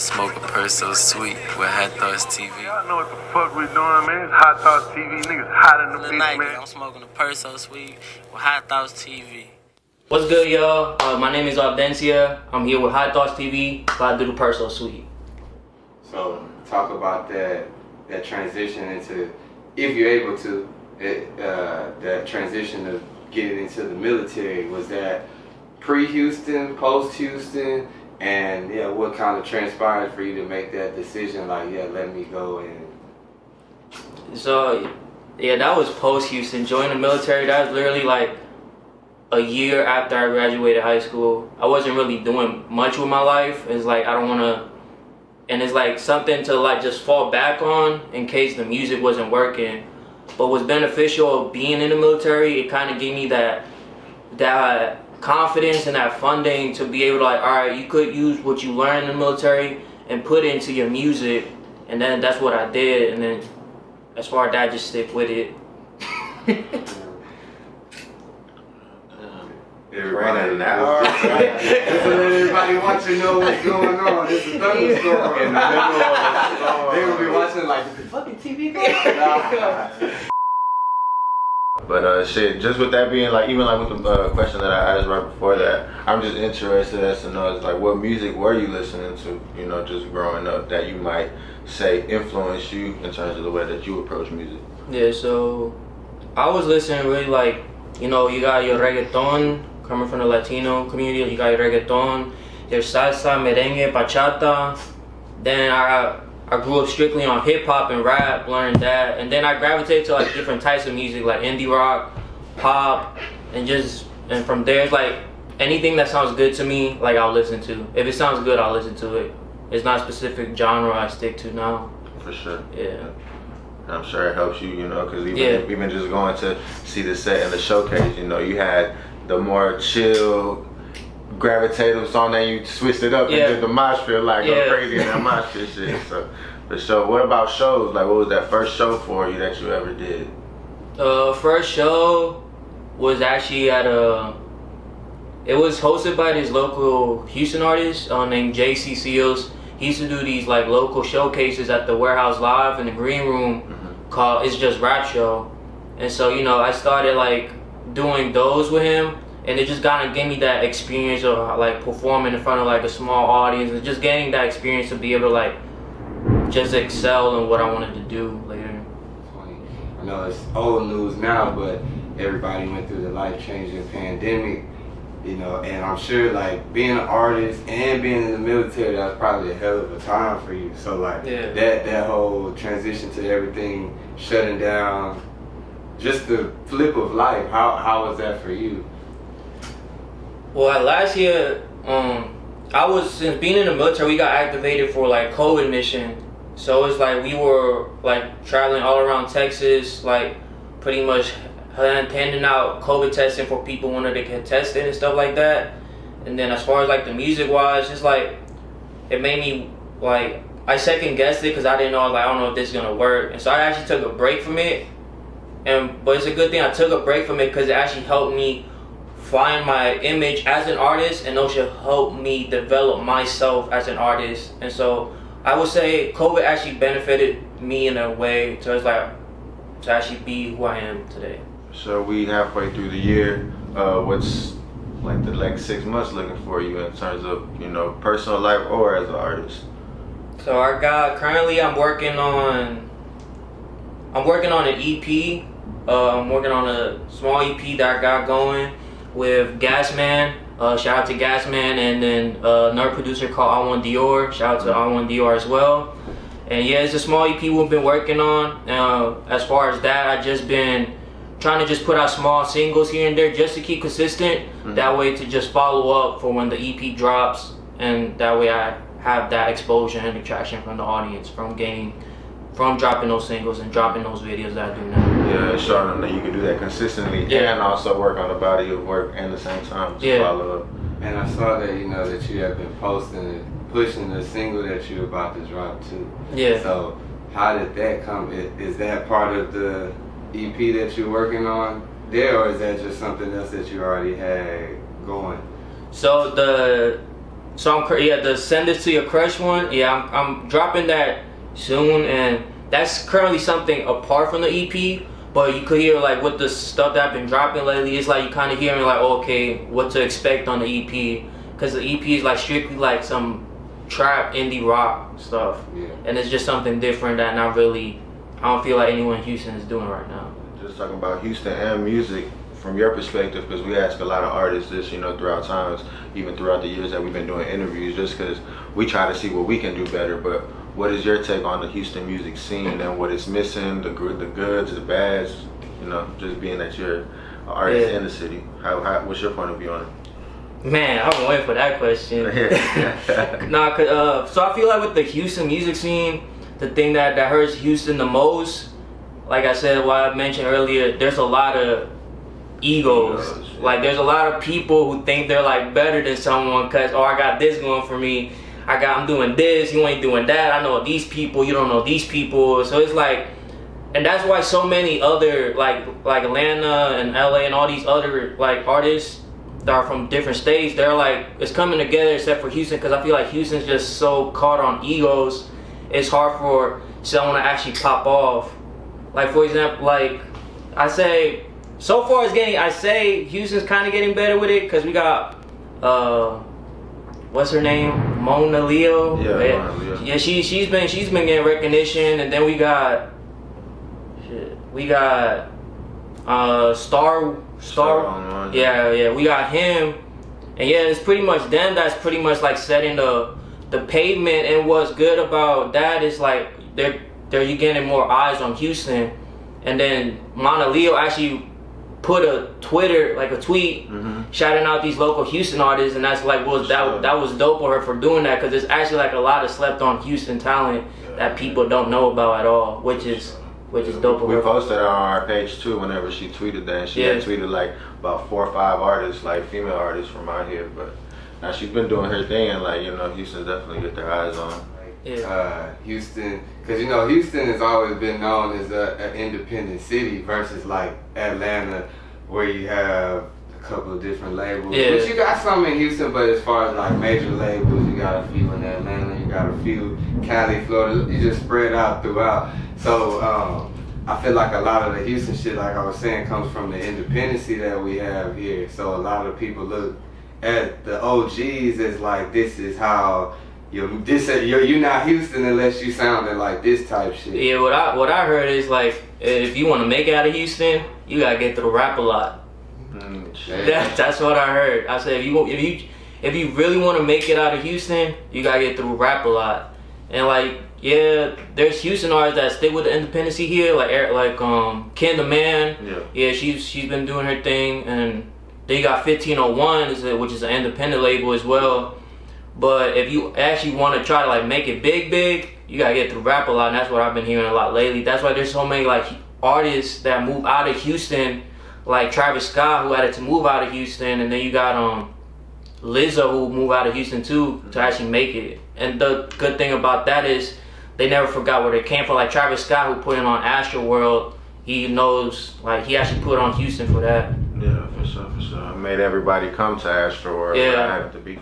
Smoke a purse so sweet with Hot Thoughts TV. Y'all know what the fuck we doing, man. It's Hot Thoughts TV. Niggas hot in the bitch, man. I'm smoking a purse so sweet with Hot Thoughts TV. What's good, y'all? My name is Audentia. I'm here with Hot Thoughts TV. About to do the purse so sweet. So talk about that transition into, if you're able to, that transition of getting into the military. Was that pre-Houston, post-Houston? And yeah, what kind of transpired for you to make that decision? Like, yeah, let me go and. So, yeah, that was post-Houston. Joining the military, that was literally like a year after I graduated high school. I wasn't really doing much with my life. It's like, I don't want to, and it's like something to like just fall back on in case the music wasn't working. But what's beneficial of being in the military, it kind of gave me that confidence and that funding to be able to like, all right, you could use what you learned in the military and put it into your music. And then that's what I did. And then as far as that, just stick with it. Everybody wants to know what's going on. It's a thunderstorm in the middle of the storm. They will be watching like, is the fucking TV going? But shit, just with that being like, even like with the question that I asked right before that, I'm just interested as to know, is like, what music were you listening to, you know, just growing up, that you might say influenced you in terms of the way that you approach music? Yeah, so I was listening really like, you know, you got your reggaeton coming from the Latino community, you got your reggaeton, your salsa, merengue, bachata. Then I grew up strictly on hip hop and rap, learned that, and then I gravitated to like different types of music, like indie rock, pop, and from there it's like anything that sounds good to me, like I'll listen to. If it sounds good, I'll listen to it. It's not a specific genre I stick to now. For sure. Yeah. I'm sure it helps you, you know, because even just going to see the set and the showcase, you know, you had the more chill, gravitative song, then you switched it up and did the mosh pit, like go crazy in that mosh pit shit. So, for sure. What about shows? Like, what was that first show for you that you ever did? First show was actually it was hosted by this local Houston artist named JC Seals. He used to do these like local showcases at the Warehouse Live in the green room called It's Just Rap Show. And so, you know, I started like doing those with him, and it just kind of gave me that experience of like performing in front of like a small audience and just getting that experience to be able to like just excel in what I wanted to do later. I know it's old news now, but everybody went through the life-changing pandemic, you know, and I'm sure like being an artist and being in the military, that was probably a hell of a time for you. So like that whole transition to everything shutting down, just the flip of life, how was that for you? Well, last year, since being in the military, we got activated for like COVID mission. So it's like we were like traveling all around Texas, like pretty much handing out COVID testing for people wanting to get tested and stuff like that. And then as far as like the music wise, just like it made me like, I second guessed it because I didn't know, like, I don't know if this is gonna work. And so I actually took a break from it. But it's a good thing I took a break from it because it actually helped me find my image as an artist, and also helped me develop myself as an artist. And so I would say COVID actually benefited me in a way to actually be who I am today. So we halfway through the year. What's like the next 6 months looking for you in terms of, you know, personal life or as an artist? So currently I'm working on an EP. I'm working on a small EP that I got going with Gasman. Shout out to Gasman, and then another producer called I1ne Dior. Shout out to I1ne Dior as well. And yeah, it's a small EP we've been working on. As far as that, I've just been trying to just put out small singles here and there just to keep consistent. That way to just follow up for when the EP drops, and that way I have that exposure and attraction from the audience from dropping those singles and dropping those videos that I do now. Yeah, it's showing them that you can do that consistently and also work on the body of work at the same time to follow up. And I saw that, you know, that you have been posting and pushing the single that you're about to drop too. Yeah. So how did that come? Is that part of the EP that you're working on there, or is that just something else that you already had going? So So the Send This to Your Crush one. Yeah, I'm dropping that soon, and that's currently something apart from the EP. But you could hear like with the stuff that I've been dropping lately, it's like you kind of hearing like, okay, what to expect on the EP, because the EP is like strictly like some trap indie rock stuff, and it's just something different that I don't feel like anyone in Houston is doing right now. Just talking about Houston and music from your perspective, because we ask a lot of artists this, throughout times, even throughout the years that we've been doing interviews, just because we try to see what we can do better. But what is your take on the Houston music scene and what it's missing, the goods, the bads, just being that you're an artist in the city? What's your point of view on it? Man, I've been waiting for that question. So I feel like with the Houston music scene, the thing that hurts Houston the most, like I said, what I mentioned earlier, there's a lot of egos. Like there's a lot of people who think they're like better than someone because, I got this going for me. I'm doing this, you ain't doing that. I know these people, you don't know these people. So it's like, and that's why so many other like Atlanta and LA and all these other like artists that are from different states, they're like, it's coming together except for Houston, because I feel like Houston's just so caught on egos. It's hard for someone to actually pop off. Like for example, like I say, so far I say Houston's kind of getting better with it, because we got what's her name, MonaLeo. Yeah, she's been getting recognition, and then we got StarTheOnly1ne. Yeah, we got him, and yeah, it's pretty much them that's pretty much like setting the pavement. And what's good about that is like you getting more eyes on Houston. And then MonaLeo actually put a tweet shouting out these local Houston artists, and that's like that was dope of her for doing that, because it's actually like a lot of slept on Houston talent that people don't know about at all, which is dope. We posted on our page too whenever she tweeted that, and she had tweeted like about 4 or 5 artists, like female artists from out here. But now she's been doing her thing, and like Houston definitely get their eyes on. Houston, because Houston has always been known as an independent city versus like Atlanta, where you have a couple of different labels. But you got some in Houston, but as far as like major labels, you got a few in Atlanta, you got a few Cali, Florida. You just spread out throughout. So I feel like a lot of the Houston shit, like I was saying, comes from the independency that we have here. So a lot of people look at the OGs as like, this is how you're not Houston unless you sounding like this type shit. Yeah, what I heard is like, if you want to make it out of Houston, you gotta get through rap a lot. That's what I heard. I said if you really want to make it out of Houston, you gotta get through rap a lot. And like, yeah, there's Houston artists that stick with the independency here, like Ken the Man. Yeah, she's been doing her thing, and then you got 1501, which is an independent label as well. But if you actually want to try to like make it big, you gotta get through rap a lot, and that's what I've been hearing a lot lately. That's why there's so many like artists that move out of Houston, like Travis Scott, who had to move out of Houston, and then you got Lizzo, who moved out of Houston too to actually make it. And the good thing about that is they never forgot where they came from. Like Travis Scott, who put it on Astro World, he knows, like he actually put on Houston for that. Yeah, for sure. Made everybody come to Astro World. Yeah, I had to be.